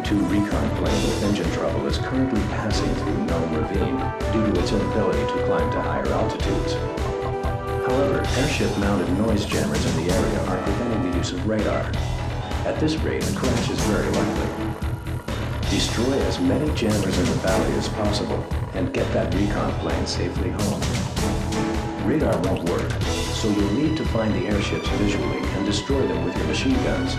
F-2 recon plane with engine trouble is currently passing through Nome Ravine due to its inability to climb to higher altitudes. However, airship-mounted noise jammers in the area are preventing the use of radar. At this rate, a crash is very likely. Destroy as many jammers in the valley as possible and get that recon plane safely home. Radar won't work, so you'll need to find the airships visually and destroy them with your machine guns.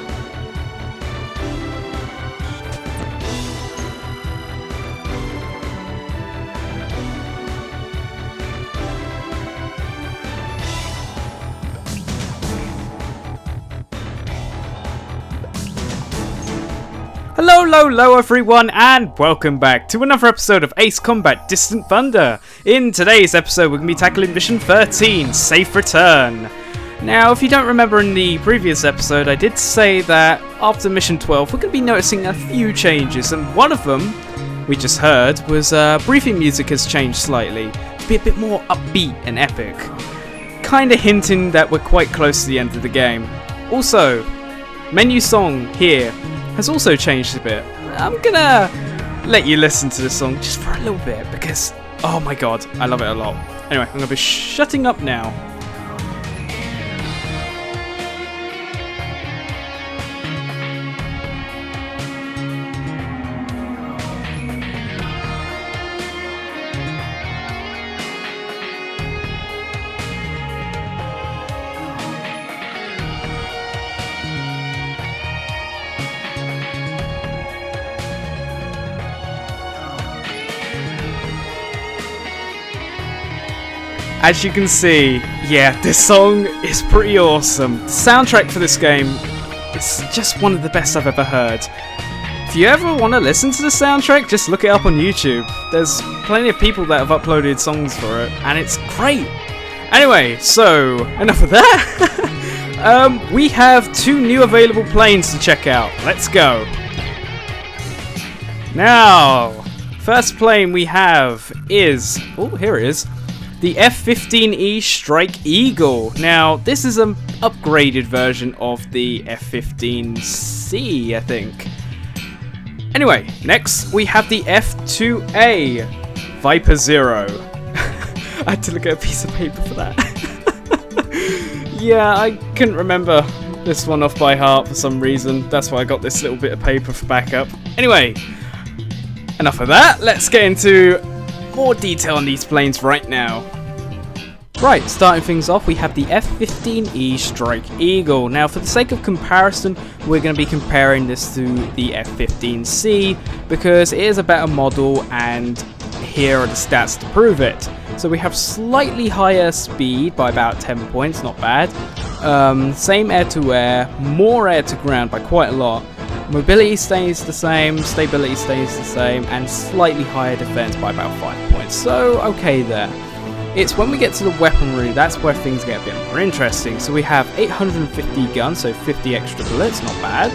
Hello everyone, and welcome back to another episode of Ace Combat Distant Thunder. In today's episode we're going to be tackling Mission 13, Safe Return. Now if you don't remember in the previous episode, I did say that after Mission 12 we're going to be noticing a few changes, and one of them we just heard was briefing music has changed slightly to be a bit more upbeat and epic, kinda hinting that we're quite close to the end of the game. Also, menu song here has also changed a bit. I'm gonna let you listen to the song just for a little bit because, oh my god, I love it a lot. Anyway, I'm gonna be shutting up now. As you can see, yeah, this song is pretty awesome. The soundtrack for this game is just one of the best I've ever heard. If you ever want to listen to the soundtrack, just look it up on YouTube. There's plenty of people that have uploaded songs for it, and it's great. Anyway, so enough of that. We have 2 new available planes to check out. Let's go. Now, first plane we have is, oh, here it is. The F-15E Strike Eagle. Now, this is an upgraded version of the F-15C, I think. Anyway, next we have the F-2A Viper Zero. I had to look at a piece of paper for that. Yeah, I couldn't remember this one off by heart for some reason. That's why I got this little bit of paper for backup. Anyway, enough of that. Let's get into more detail on these planes right now. Right, starting things off, we have the F-15E Strike Eagle. Now, for the sake of comparison, we're going to be comparing this to the F-15C because it is a better model, and here are the stats to prove it. So we have slightly higher speed by about 10 points, not bad. Same air-to-air, more air-to-ground by quite a lot. Mobility stays the same, stability stays the same, and slightly higher defense by about 5 points. So, okay there. It's when we get to the weaponry, that's where things get a bit more interesting. So we have 850 guns, so 50 extra bullets, not bad.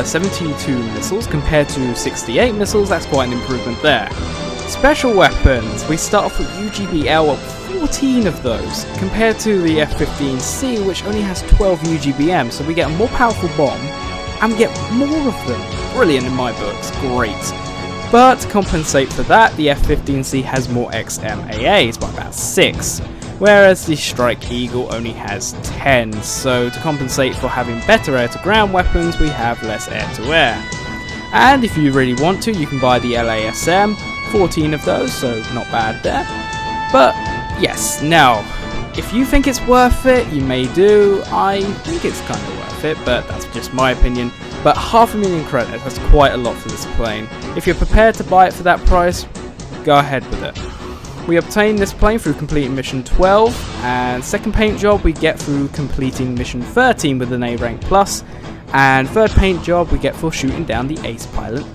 72 missiles compared to 68 missiles, that's quite an improvement there. Special weapons, we start off with UGBL, 14 of those, compared to the F-15C, which only has 12 UGBM, so we get a more powerful bomb, and we get more of them. Brilliant in my books, great. But to compensate for that, the F-15C has more XMAAs by about 6, whereas the Strike Eagle only has 10, so to compensate for having better air-to-ground weapons, we have less air-to-air. And if you really want to, you can buy the LASM, 14 of those, so not bad there. But yes, now, if you think it's worth it, you may do. I think it's kind of worth it, but that's just my opinion. But 500,000 credits, that's quite a lot for this plane. If you're prepared to buy it for that price, go ahead with it. We obtained this plane through completing Mission 12, and second paint job we get through completing Mission 13 with an A rank plus, and third paint job we get for shooting down the ace pilot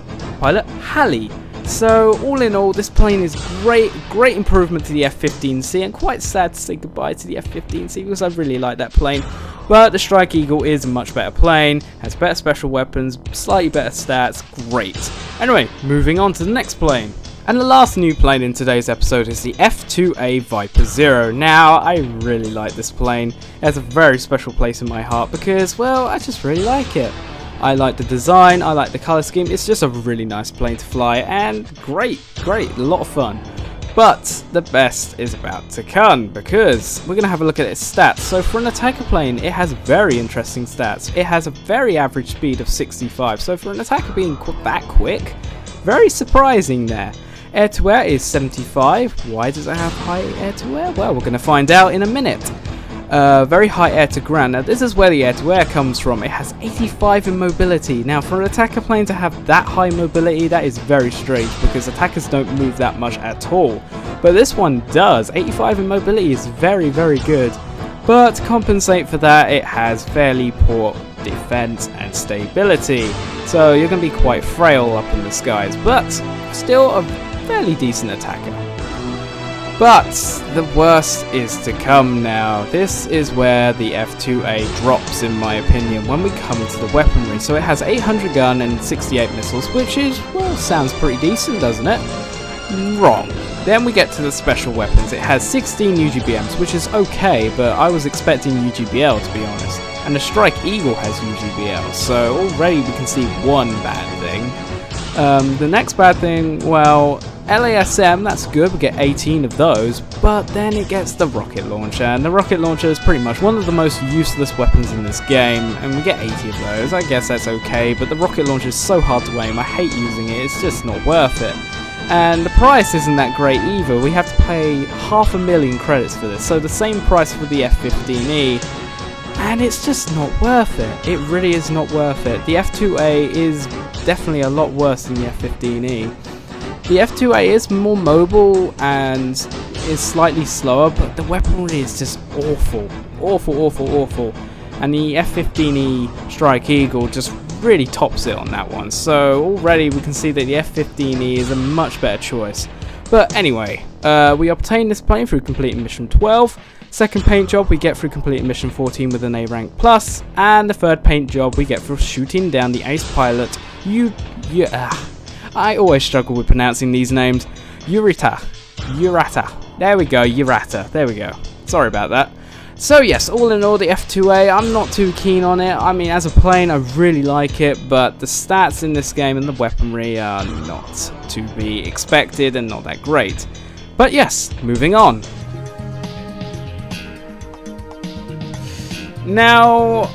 Halley. So all in all, this plane is great improvement to the F-15C, and quite sad to say goodbye to the F-15C because I really like that plane. But the Strike Eagle is a much better plane, has better special weapons, slightly better stats, great. Anyway, moving on to the next plane. And the last new plane in today's episode is the F-2A Viper Zero. Now, I really like this plane. It has a very special place in my heart because, well, I just really like it. I like the design, I like the color scheme. It's just a really nice plane to fly, and great, a lot of fun. But the best is about to come, because we're going to have a look at its stats. So for an attacker plane, it has very interesting stats. It has a very average speed of 65, so for an attacker being that quick, very surprising there. Air to air is 75. Why does it have high air to air? Well, we're going to find out in a minute. Very high air to ground. Now this is where the air to air comes from. It has 85 in mobility. Now for an attacker plane to have that high mobility, that is very strange, because attackers don't move that much at all. But this one does. 85 in mobility is very good. But to compensate for that, it has fairly poor defense and stability. So you're going to be quite frail up in the skies, but still a fairly decent attacker. But the worst is to come now. This is where the F2A drops, in my opinion, when we come to the weaponry. So it has 800 gun and 68 missiles, which is, well, sounds pretty decent, doesn't it? Wrong. Then we get to the special weapons. It has 16 UGBMs, which is okay, but I was expecting UGBL, to be honest. And the Strike Eagle has UGBL, so already we can see one bad thing. The next bad thing, well, LASM, that's good, we get 18 of those, but then it gets the rocket launcher, and the rocket launcher is pretty much one of the most useless weapons in this game, and we get 80 of those. I guess that's okay, but the rocket launcher is so hard to aim, I hate using it, it's just not worth it. And the price isn't that great either. We have to pay 500,000 credits for this, so the same price for the F-15E, and it's just not worth it. It really is not worth it. The F-2A is definitely a lot worse than the F-15E. The F-2A is more mobile and is slightly slower, but the weaponry is just awful. Awful. And the F-15E Strike Eagle just really tops it on that one. So already we can see that the F-15E is a much better choice. But anyway, we obtain this plane through completing mission 12. Second paint job we get through completing mission 14 with an A rank plus, and the third paint job we get through shooting down the ace pilot I always struggle with pronouncing these names. Urata. There we go, Urata. There we go. Sorry about that. So yes, all in all, the F2A, I'm not too keen on it. I mean, as a plane, I really like it, but the stats in this game and the weaponry are not to be expected and not that great. But yes, moving on. Now,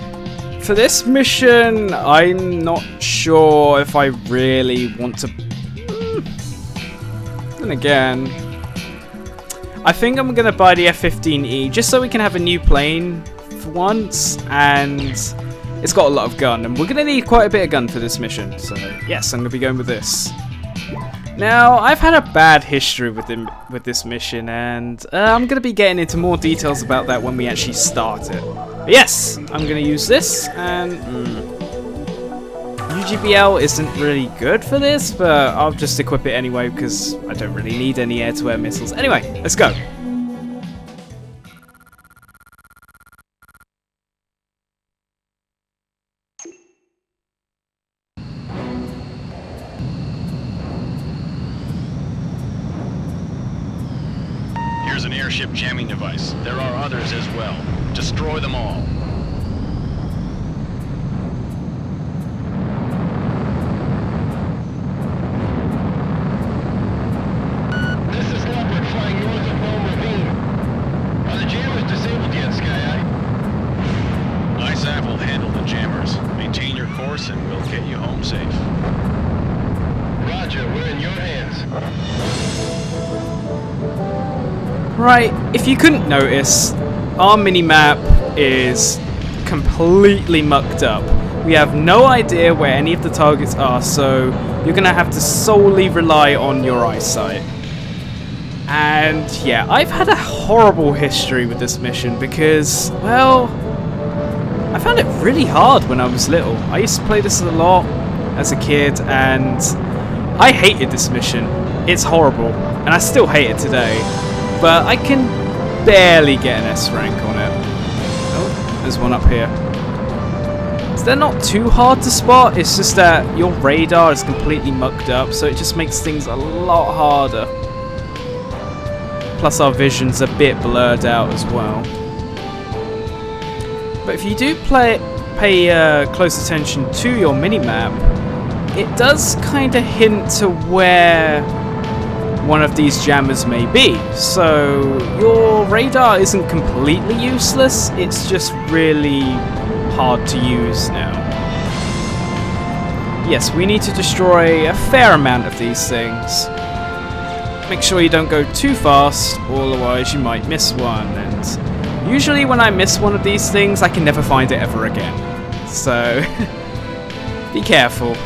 for this mission, I'm not sure if I really want to... Then again, I think I'm going to buy the F-15E just so we can have a new plane for once, and it's got a lot of gun, and we're going to need quite a bit of gun for this mission, so yes, I'm going to be going with this. Now, I've had a bad history with this mission, and I'm going to be getting into more details about that when we actually start it. But yes, I'm going to use this, and UGBL isn't really good for this, but I'll just equip it anyway because I don't really need any air-to-air missiles. Anyway, let's go. Here's an airship jamming device. There are others as well. Destroy them all. This is Leopard flying north of Rome Ravine. Are the jammers disabled yet, Sky Eye? ISAF will handle the jammers. Maintain your course and we'll get you home safe. Roger, we're in your hands. Right, if you couldn't notice, our mini-map is completely mucked up. We have no idea where any of the targets are, so you're going to have to solely rely on your eyesight. And yeah, I've had a horrible history with this mission because, well, I found it really hard when I was little. I used to play this a lot as a kid, and I hated this mission. It's horrible, and I still hate it today. But I can barely get an S rank on it. Oh, there's one up here. So they're not too hard to spot, it's just that your radar is completely mucked up, so it just makes things a lot harder. Plus our vision's a bit blurred out as well. But if you do play it pay close attention to your mini-map, it does kind of hint to where one of these jammers may be. So your radar isn't completely useless, it's just really hard to use now. Yes, we need to destroy a fair amount of these things. Make sure you don't go too fast, otherwise you might miss one. And usually when I miss one of these things, I can never find it ever again. So be careful.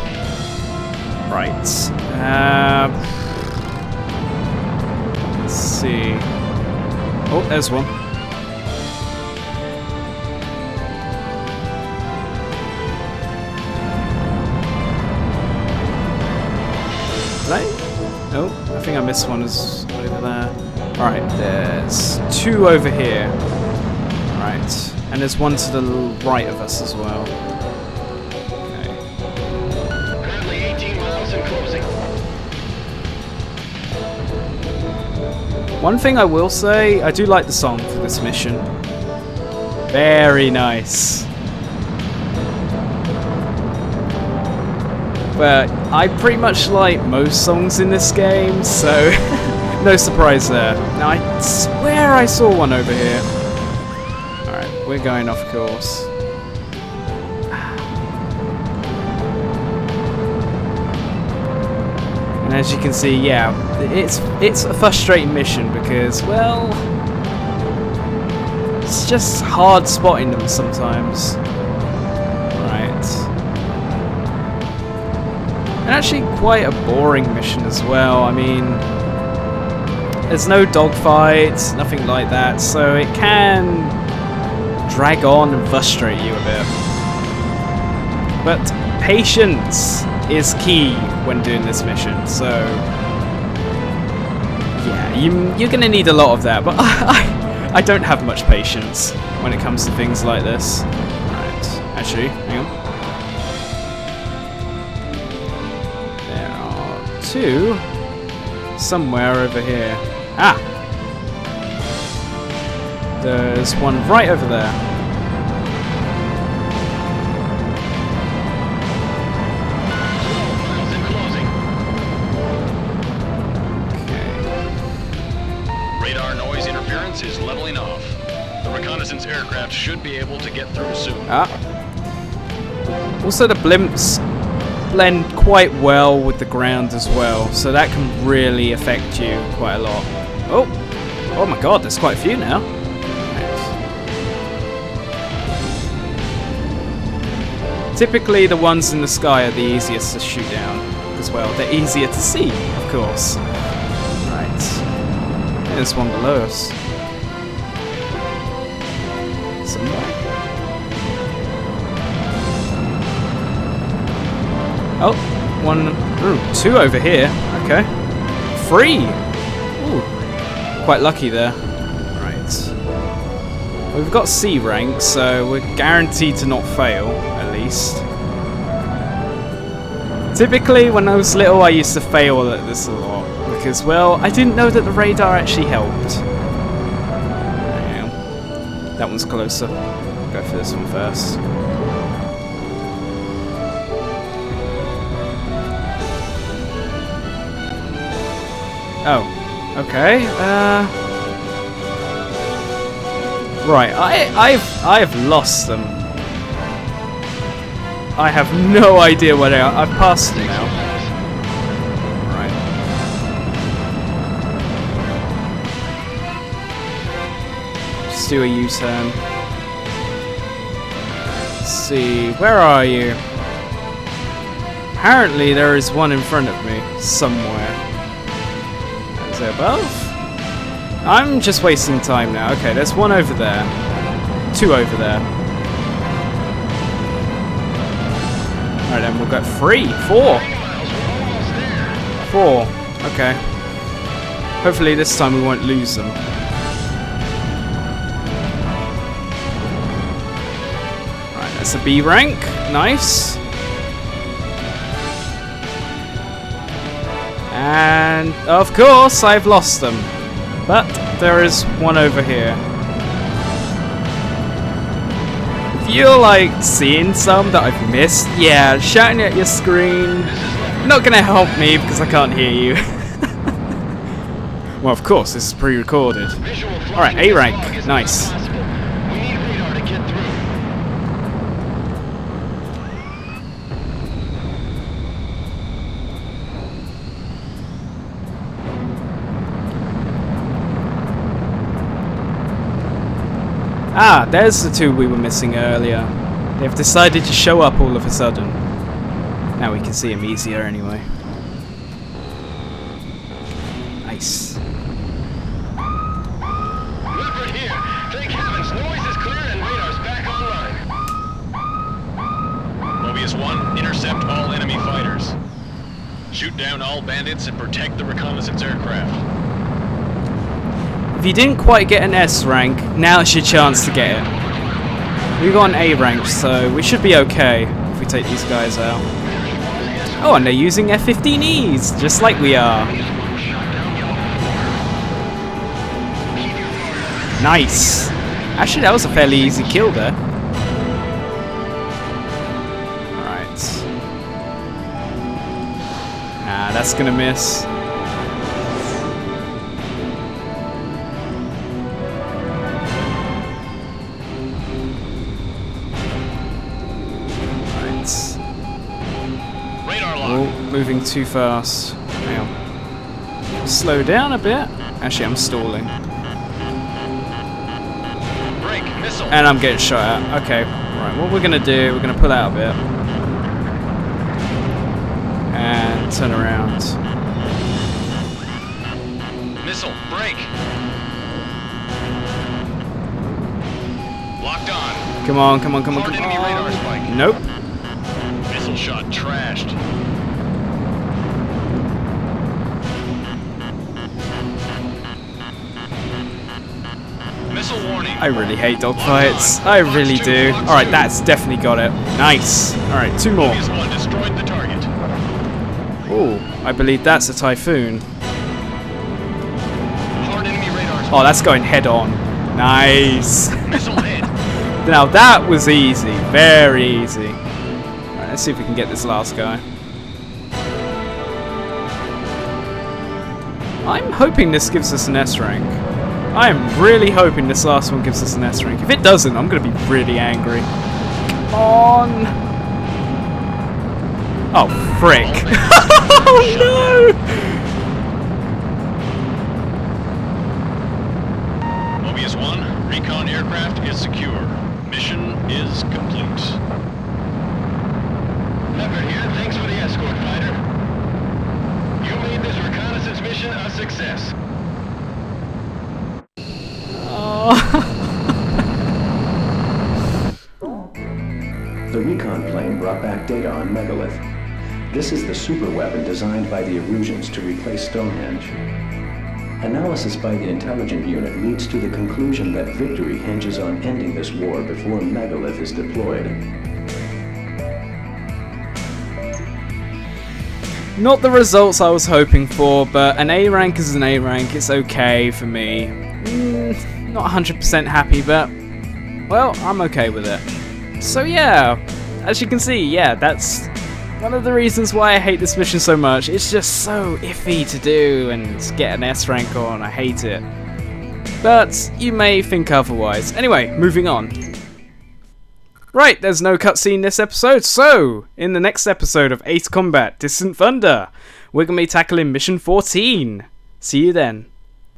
Right. Let's see. Oh, there's one. Did I? Oh, I think I missed one. Is over there. Alright, there's two over here. Right. And there's one to the right of us as well. Okay. Currently 18 miles and closing. One thing I will say, I do like the song for this mission. Very nice. But I pretty much like most songs in this game, so no surprise there. Now I swear I saw one over here. Alright, we're going off course. And as you can see, yeah, it's a frustrating mission because, well, it's just hard spotting them sometimes. Right. And actually quite a boring mission as well. I mean, there's no dogfights, nothing like that, so it can drag on and frustrate you a bit. But patience is key when doing this mission, so yeah, you're gonna need a lot of that, but I don't have much patience when it comes to things like this. Right, actually, hang on. There are two somewhere over here. Ah! There's one right over there. Is leveling off. The reconnaissance aircraft should be able to get through soon. Ah. Also, the blimps blend quite well with the ground as well, so that can really affect you quite a lot. Oh my god, there's quite a few now. Nice. Typically, the ones in the sky are the easiest to shoot down as well. They're easier to see, of course. Right. There's one below us. Oh, one, ooh, two over here. Okay. 3! Ooh, quite lucky there. Right. We've got C rank, so we're guaranteed to not fail, at least. Typically, when I was little, I used to fail at this a lot. Because, well, I didn't know that the radar actually helped. Yeah. That one's closer. Go for this one first. Oh, okay. Right, I've lost them. I have no idea where they are. I've passed them now. Right. Just do a U-turn. Let's see, where are you? Apparently there is one in front of me somewhere. Is it above? I'm just wasting time now. Okay, there's one over there. Two over there. Alright then, we've got 3, 4. 4. Okay. Hopefully this time we won't lose them. Alright, that's a B rank. Nice. And of course I've lost them. But there is one over here. if you're like seeing some that I've missed, yeah, shouting at your screen, not gonna help me because I can't hear you. Well, of course, this is pre-recorded. Alright, A rank, nice. We need radar to get through. Ah, there's the two we were missing earlier. They've decided to show up all of a sudden. Now we can see them easier anyway. Nice. Leopard here. Thank heavens, noise is clear and radar's back online. Mobius 1, intercept all enemy fighters. Shoot down all bandits and protect the reconnaissance aircraft. If you didn't quite get an S rank, now's your chance to get it. We got an A rank, so we should be okay if we take these guys out. Oh, and they're using F-15Es, just like we are. Nice. Actually, that was a fairly easy kill there. Alright. Nah, that's gonna miss. Oh, moving too fast. Hang on. Slow down a bit. Actually, I'm stalling. Break, missile. And I'm getting shot at. Okay. Right, what we're going to do, we're going to pull out a bit. And turn around. Missile, break. Locked on. Come on, come on, come on, come Hard enemy radar spike. on. Nope. Missile shot trashed. Missile warning. I really hate dogfights. I really do. Alright, that's definitely got it. Nice. Alright, two more. Mobius 1 destroyed the target. Oh, I believe that's a typhoon. Hard enemy radar spike. Oh, that's going head on. Nice. Missile hit. Now that was easy. Very easy. Alright, let's see if we can get this last guy. I'm hoping this gives us an S rank. I am really hoping this last one gives us an S rank. If it doesn't, I'm going to be really angry. Come on. Oh, frick. Oh, no. Mobius 1, recon aircraft is secure. Mission is complete. Leopard here, thanks for the escort, fighter. You made this reconnaissance mission a success. The recon plane brought back data on Megalith. This is the super weapon designed by the Erusians to replace Stonehenge. Analysis by the intelligent unit leads to the conclusion that victory hinges on ending this war before Megalith is deployed. Not the results I was hoping for, but an A rank is an A rank. It's okay for me. Not 100% happy, but well, I'm okay with it. So yeah, as you can see, yeah, that's one of the reasons why I hate this mission so much. It's just so iffy to do and get an S rank on. I hate it. But you may think otherwise. Anyway, moving on. Right, there's no cutscene this episode, so in the next episode of Ace Combat Distant Thunder, we're going to be tackling Mission 14. See you then.